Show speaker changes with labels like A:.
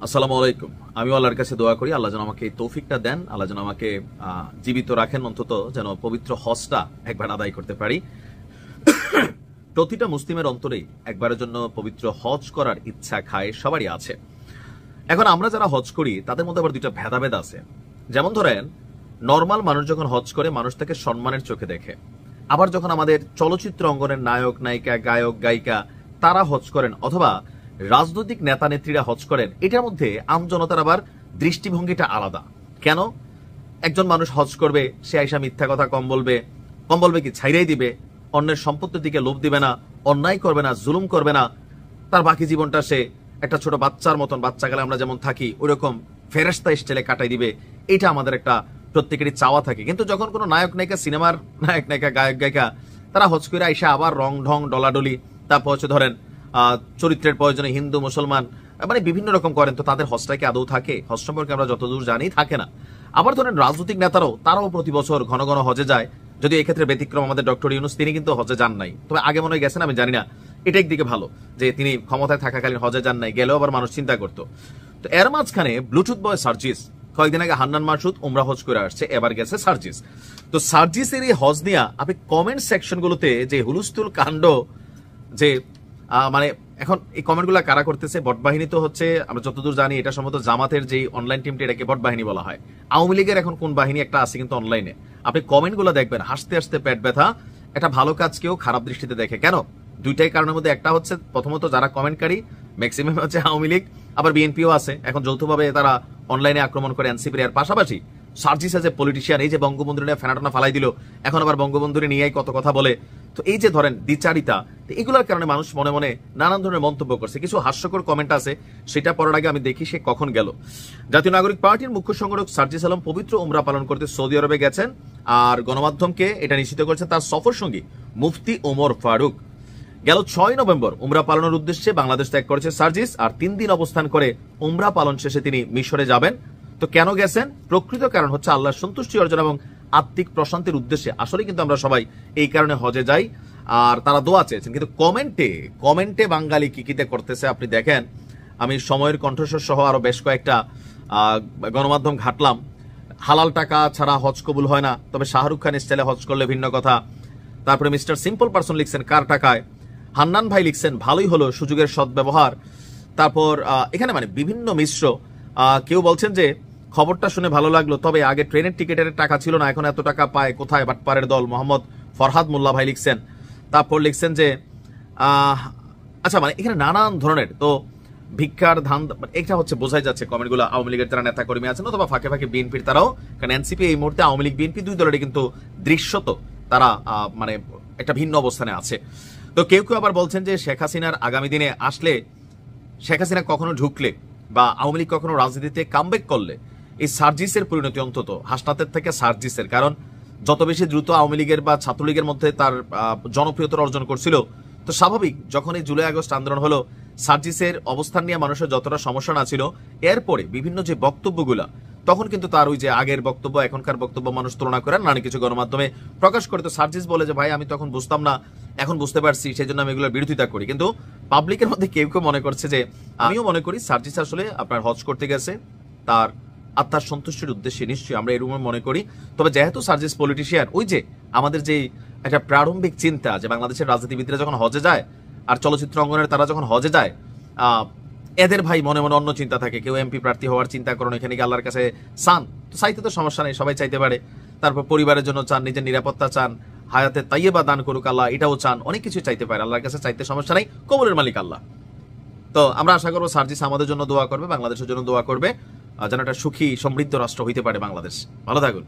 A: আসসালামু আলাইকুম। আমি আল্লাহর কাছে দোয়া করি আল্লাহ যেন আমাকে এই তৌফিকটা দেন, আল্লাহ যেন আমাকে জীবিত রাখেন, অন্তত যেন পবিত্র হজটা একবার আদায় করতে পারি। প্রতিটা মুসলিমের অন্তরেই একবারের জন্য পবিত্র হজ করার ইচ্ছা খায় সবারই আছে। এখন আমরা যারা হজ করি তাদের মধ্যে আবার দুইটা ভেদাভেদ আছে। যেমন ধরেন, নর্মাল মানুষ যখন হজ করে মানুষ তাকে সম্মানের চোখে দেখে। আবার যখন আমাদের চলচ্চিত্র অঙ্গনের নায়ক নায়িকা, গায়ক গায়িকা তারা হজ করেন, অথবা রাজনৈতিক নেতা নেত্রীরা হজ করেন, এটার মধ্যে আমজনতার আবার দৃষ্টিভঙ্গিটা আলাদা। কেন? একজন মানুষ হজ করবে, সে আইসা মিথ্যা কথা কম বলবে কি ছাইরাই দিবে, অন্যের সম্পত্তির দিকে লোভ দিবে না, অন্যায় করবে না, জুলুম করবে না, তার বাকি জীবনটা সে একটা ছোট বাচ্চার মতন, বাচ্চাকালে আমরা যেমন থাকি ওইরকম ফেরেশতা স্টাইলে কাটাই দিবে। এটা আমাদের একটা প্রত্যেকেরই চাওয়া থাকে। কিন্তু যখন কোনো নায়ক নায়িকা, সিনেমার নায়ক নায়িকা, গায়ক গায়িকা তারা হজ করে আইসা আবার রং ঢং ডলাডলি, তারপর হচ্ছে ধরেন চরিত্রের প্রয়োজনে হিন্দু মুসলমান মানে বিভিন্ন রকম করেন, তো তাদের হজটা কি আদৌ থাকে? হজ সম্পর্কে আমরা যতদূর জানি থাকে না। আবার ধরেন রাজনৈতিক তারাও প্রতি বছর ঘন ঘন হজে যায়, যদি এক্ষেত্রে ব্যতিক্রম আমাদের ডক্টর ইউনূস, তিনি কিন্তু হজে যান নাই, তবে আগে মনে হয় গেছেন, আমি জানি না। এটা একদিকে ভালো যে তিনি ক্ষমতায় থাকাকালীন হজে যান নাই, গেলেও আবার মানুষ চিন্তা করতো। তো এর মাঝখানে ব্লুটুথ বয় সার্জিস কয়েকদিন আগে হান্নান মাসুদ উমরা হজ করে আসছে, এবার গেছে সার্জিস। তো সার্জিসের এই হজ নিয়ে আপনি কমেন্ট সেকশন গুলোতে যে হুলস্থুল কাণ্ড, যে মানে এখন এই কমেন্টগুলো কারা করতেছে? বটবাহিনী তো হচ্ছে, আমরা যতদূর জানি এটা সম্ভবত জামাতের যে অনলাইন টিমটি, এটাকে বটবাহিনী বলা হয়। আওয়ামী লীগের এখন কোন বাহিনী একটা আছে কিন্তু অনলাইনে, আপনি কমেন্টগুলো দেখবেন হাসতে হাসতে পেট ব্যথা। একটা ভালো কাজকেও খারাপ দৃষ্টিতে দেখে। কেন? দুইটাই কারণের মধ্যে একটা হচ্ছে, প্রথমত যারা কমেন্টকারী ম্যাক্সিমাম হচ্ছে আওয়ামী লীগ, আবার বিএনপিও আছে। এখন যৌথভাবে তারা অনলাইনে আক্রমণ করে এনসিপির। এর পাশাপাশি সার্জিস যে পলিটিশিয়ান, এই যে বঙ্গবন্ধু নিয়ে ফেনাটানা ফালাই দিল, এখন আবার বঙ্গবন্ধু নিয়ে কত কথা বলে। তো এই যে ধরেন দ্বিচারিতা, এগুলোর কারণে মানুষ মনে মনে নানান ধরনের মন্তব্য করছে। কিছু হাস্যকর কমেন্ট আছে, সেটা পড়ার আগে আমি দেখি সে কখন গেল। জাতীয় নাগরিক পার্টির মুখ্য সংগঠক সার্জিস আলম পবিত্র উমরা পালন করতে সৌদি আরবে গেছেন, আর গণমাধ্যমকে এটা নিশ্চিত করেছেন তার সফর সঙ্গী মুফতি ওমর ফারুক। গেল 6 নভেম্বর উমরা পালনের উদ্দেশ্যে বাংলাদেশ ত্যাগ করেছে সার্জিস, আর 3 দিন অবস্থান করে উমরা পালন শেষে তিনি মিশরে যাবেন। তো কেন গেছেন? প্রকৃত কারণ হচ্ছে আল্লাহর সন্তুষ্টি অর্জন এবং আত্মিক প্রশান্তির উদ্দেশ্যে। আসলে কিন্তু আমরা সবাই এই কারণে হজে যাই, আর তারা দোয়া চেয়েছেন। কিন্তু কমেন্টে বাঙালি কি কিতে করতেছে আপনি দেখেন। আমি সময়ের কণ্ঠস্বর সহ আরো বেশ কয়েকটা গণমাধ্যম ঘাটলাম। হালাল টাকা ছাড়া হজ কবুল হয় না, তবে শাহরুখ খান স্টাইলে হজ করলে ভিন্ন কথা। তারপরে মিস্টার সিম্পল পারসন লিখছেন কার টাকায়। হান্নান ভাই লিখছেন ভালোই হলো সুযোগের সদ্ব্যবহার। তারপর এখানে মানে বিভিন্ন মিশ্র। কেউ বলছেন যে খবরটা শুনে ভালো লাগলো, তবে আগে ট্রেনের টিকিটের টাকা ছিল না, এখন এত টাকা পায় কোথায় বাটপারের দল। মোহাম্মদ ফরহাদ মোল্লা ভাই লিখছেন। তারপর লিখছেন যে আচ্ছা মানে এখানে নানান ধরনের, তো ভিক্ষার ধান, এটা হচ্ছে বোঝাই যাচ্ছে কমেন্টগুলো আওয়ামী লীগের যারা নেতা কর্মী আছেন, অথবা ফাঁকে ফাঁকে বিএনপির তারাও। কারণ এনসিপি এই মুহূর্তে আওয়ামী লীগ বিএনপি দুই দলেরই কিন্তু দৃশ্যত তারা মানে একটা ভিন্ন অবস্থানে আছে। তো কেউ কেউ আবার বলছেন যে শেখ হাসিনার আগামী দিনে আসলে, শেখ হাসিনা কখনো ঢুকলে বা আওয়ামী লীগ কখনো রাজনীতিতে কামব্যাক করলে এই সার্জিসের পরিণতি অন্তত হাসনাতের থেকে সার্জিসের, কারণ যত বেশি দ্রুত আওয়ামী লীগের বা ছাত্রলীগের মধ্যে তার জনপ্রিয়তা অর্জন করছিল, তো স্বাভাবিক যখন এই জুলাই আগস্ট আন্দোলন হলো, সার্জিসের অবস্থান নিয়ে মানুষের যতটা সমস্যা না ছিল, এরপরে বিভিন্ন যে বক্তব্যগুলা, তখন কিন্তু তার ওই যে আগের বক্তব্য এখনকার বক্তব্য মানুষ তুলনা করে নানা কিছু গণমাধ্যমে প্রকাশ করে। তো সার্জিস বলে যে ভাই আমি তখন বুঝতাম না, এখন বুঝতে পারছি, সেই জন্য আমি এগুলোর বিরোধিতা করি। কিন্তু পাবলিকের মধ্যে কেউ কেউ মনে করছে যে, আমিও মনে করি সার্জিস আসলে আপনার হজ করতে গেছে তার আত্মার সন্তুষ্টির উদ্দেশ্যে, নিশ্চয়ই আমরা এরকম মনে করি। তবে যেহেতু সার্জিস পলিটিশিয়ান, ওই যে আমাদের যে একটা প্রারম্ভিক চিন্তা যে বাংলাদেশের রাজনীতিবিদরা যখন হজে যায় আর চলচ্চিত্র অঙ্গনের তারা যখন হজে যায়, এদের ভাই মনে মনে অন্য চিন্তা থাকে। কেউ এমপি প্রার্থী হওয়ার চিন্তা করেন, এখানে গিয়ে আল্লাহর কাছে চান, তো চাইতে তো সমস্যা নেই, সবাই চাইতে পারে। তারপর পরিবারের জন্য চান, নিজের নিরাপত্তা চান, হায়াতে তাইয়েবা দান করুক আল্লাহ, এটাও চান, অনেক কিছু চাইতে পারে। আল্লাহর কাছে চাইতে সমস্যা নেই, কবুলের মালিক আল্লাহ। তো আমরা আশা করবো সার্জিস আমাদের জন্য দোয়া করবে, বাংলাদেশের জন্য দোয়া করবে, যেন একটা সুখী সমৃদ্ধ রাষ্ট্র হইতে পারে বাংলাদেশ। ভালো থাকুন।